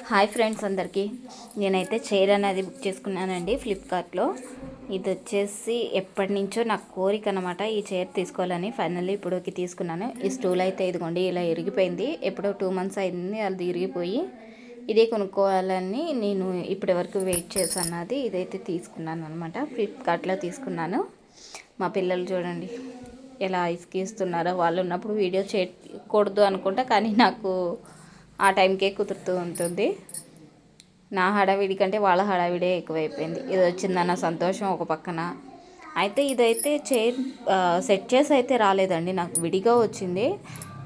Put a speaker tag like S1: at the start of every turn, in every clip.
S1: Hi friends అందరికీ. నేనైతే chair అనేది బుక్ చేసుకున్నానండి ఫ్లిప్కార్ట్లో. ఇది వచ్చేసి ఎప్పటి నుంచో నాకు కోరిక అనమాట, ఈ చైర్ తీసుకోవాలని. ఫైనల్లీ ఇప్పుడుకి తీసుకున్నాను. ఈ స్టూల్ అయితే ఇదిగోండి ఇలా ఇరిగిపోయింది. ఎప్పుడో 2 months అయింది అది ఇరిగిపోయి. ఇదే కొనుక్కోవాలని నేను ఇప్పటి వరకు వెయిట్ చేశాను. అది ఇదైతే తీసుకున్నాను అనమాట, ఫ్లిప్కార్ట్లో తీసుకున్నాను. మా పిల్లలు చూడండి ఎలా ఇసుకిస్తున్నారో. వాళ్ళు ఉన్నప్పుడు వీడియో చేయకూడదు అనుకుంటా, కానీ నాకు ఆ టైంకే కుదురుతూ ఉంటుంది. నా హడావిడి కంటే వాళ్ళ హడావిడే ఎక్కువైపోయింది. ఇది వచ్చిందన్న సంతోషం ఒక పక్కన. అయితే ఇదైతే చైర్ సెట్ చేసి అయితే రాలేదండి, నాకు విడిగా వచ్చింది.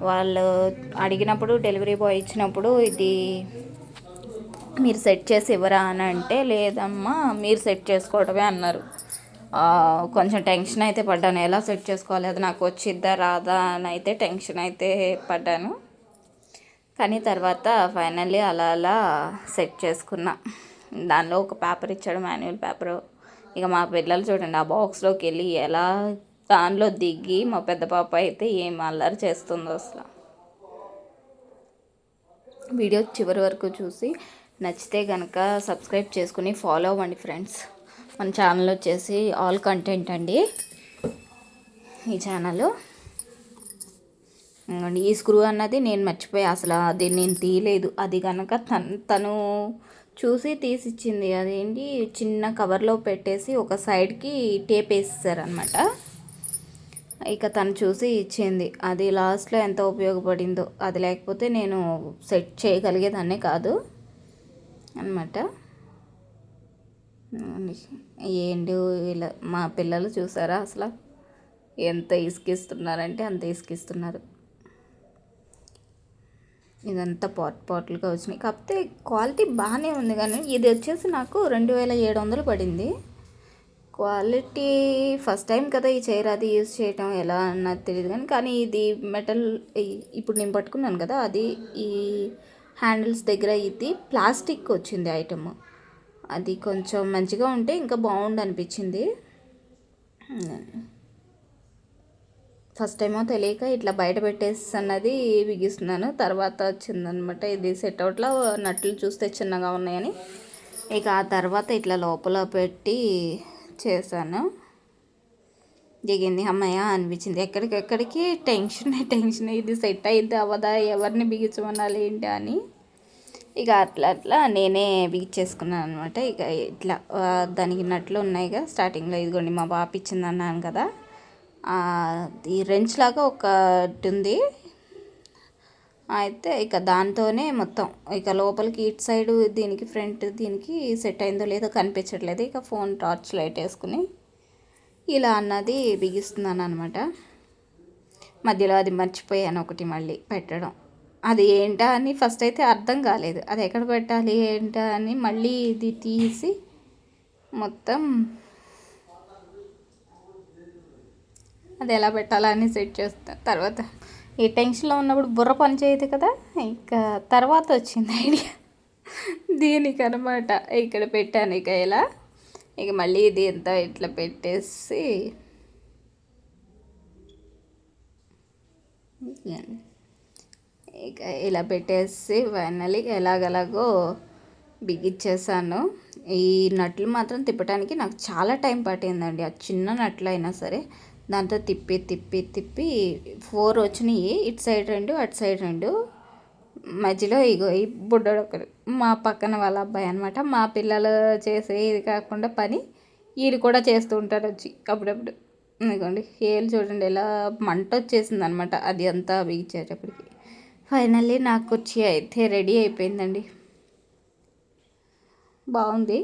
S1: వాళ్ళు అడిగినప్పుడు డెలివరీ బాయ్ ఇచ్చినప్పుడు ఇది మీరు సెట్ చేసి ఇవ్వరా అని అంటే, లేదమ్మా మీరు సెట్ చేసుకోవడమే అన్నారు. కొంచెం టెన్షన్ అయితే పడ్డాను, ఎలా సెట్ చేసుకోవాలి, అది నాకు వచ్చిద్దా రాదా అని అయితే టెన్షన్ అయితే పడ్డాను. కానీ తర్వాత ఫైనల్లీ అలా అలా సెట్ చేసుకున్నా. దానిలో ఒక పేపర్ ఇచ్చాడు, మాన్యువల్ పేపరు. ఇక మా పిల్లలు చూడండి ఆ బాక్స్లోకి వెళ్ళి ఎలా దానిలో దిగి, మా పెద్ద పాప అయితే ఏం అల్లరి చేస్తుందో అసలు. వీడియో చివరి వరకు చూసి నచ్చితే కనుక సబ్స్క్రైబ్ చేసుకుని ఫాలో అవ్వండి ఫ్రెండ్స్. మన ఛానల్ వచ్చేసి ఆల్ కంటెంట్ అండి ఈ ఛానల్. ఈ స్క్రూ అన్నది నేను మర్చిపోయా, అసలు అది నేను తీయలేదు. అది కనుక తను చూసి తీసిచ్చింది. అదేంటి చిన్న కవర్లో పెట్టేసి ఒక సైడ్కి టేప్ వేసేసారనమాట. ఇక తను చూసి ఇచ్చింది. అది లాస్ట్లో ఎంత ఉపయోగపడిందో. అది లేకపోతే నేను సెట్ చేయగలిగేదాన్నే కాదు అనమాట. ఏంటి ఇలా మా పిల్లలు చూసారా అసలు ఎంత ఇసుకిస్తున్నారంటే అంత ఇసుకిస్తున్నారు. ఇదంతా పాట్లుగా వచ్చినాయి. కాకపోతే క్వాలిటీ బాగానే ఉంది, కానీ ఇది వచ్చేసి నాకు 2700 పడింది. క్వాలిటీ ఫస్ట్ టైం కదా ఈ చైర్ అది యూజ్ చేయటం, ఎలా అన్నది తెలియదు. కానీ ఇది మెటల్, ఇప్పుడు నేను పట్టుకున్నాను కదా అది ఈ హ్యాండిల్స్ దగ్గర ఇది ప్లాస్టిక్ వచ్చింది ఐటమ్. అది కొంచెం మంచిగా ఉంటే ఇంకా బాగుండు అనిపించింది. ఫస్ట్ టైమో తెలియక ఇట్లా బయట పెట్టేసి అన్నది బిగిస్తున్నాను. తర్వాత వచ్చిందనమాట ఇది సెట్ అవుట్లో. నట్లు చూస్తే చిన్నగా ఉన్నాయని ఇక ఆ తర్వాత ఇట్లా లోపల పెట్టి చేశాను. దిగింది, అమ్మయ్య అనిపించింది. ఎక్కడికెక్కడికి టెన్షన్ ఇది సెట్ అయింది అవ్వదా, ఎవరిని బిగించమనాలి ఏంటి అని. ఇక అట్లా నేనే బిగించేసుకున్నాను అనమాట. ఇక ఇట్లా దానికి నట్లు ఉన్నాయిగా స్టార్టింగ్లో. ఇదిగోండి మా బాప ఇచ్చింది అన్నాను కదా, ఈ రెంచ్ లాగా ఒకటి ఉంది. అయితే ఇక దాంతోనే మొత్తం ఇక లోపలికి ఇటు సైడు దీనికి ఫ్రంట్ దీనికి సెట్ అయిందో లేదో కనిపించట్లేదు. ఇక ఫోన్ టార్చ్ లైట్ వేసుకుని ఇలా అన్నది బిగిస్తున్నాను అనమాట. మధ్యలో అది మర్చిపోయాను ఒకటి మళ్ళీ పెట్టడం. అది ఏంటా అని ఫస్ట్ అయితే అర్థం కాలేదు, అది ఎక్కడ పెట్టాలి ఏంటా అని. మళ్ళీ ఇది తీసి మొత్తం అది ఎలా పెట్టాలని సెట్ చేస్తా. తర్వాత ఈ టెన్షన్లో ఉన్నప్పుడు బుర్ర పని చేయదు కదా, ఇంకా తర్వాత వచ్చింది ఐడియా దీనికి అనమాట. ఇక్కడ పెట్టాను ఇక ఇలా. ఇక మళ్ళీ ఇది ఎంత ఇట్లా పెట్టేసి ఇక ఇలా పెట్టేసి ఫైనల్లీ ఎలాగలాగో బిగిచ్చేసాను. ఈ నట్లు మాత్రం తిప్పడానికి నాకు చాలా టైం పట్టిందండి. ఆ చిన్న నట్లు అయినా సరే దాంతో తిప్పి 4 వచ్చినాయి. ఇటు సైడ్ 2 అటు సైడ్ 2. మధ్యలో ఇగో ఈ బుడ్డోడు ఒకడు, మా పక్కన వాళ్ళ అబ్బాయి అనమాట. మా పిల్లలు చేసే ఇది కాకుండా పని వీళ్ళు కూడా చేస్తూ ఉంటారు వచ్చి అప్పుడప్పుడు. ఇదిగోండి హేలు చూడండి ఎలా మంట వచ్చేసింది అనమాట అది అంతా బిగించేటప్పటికి. ఫైనల్లీ నాకు కుర్చీ అయితే రెడీ అయిపోయిందండి, బాగుంది.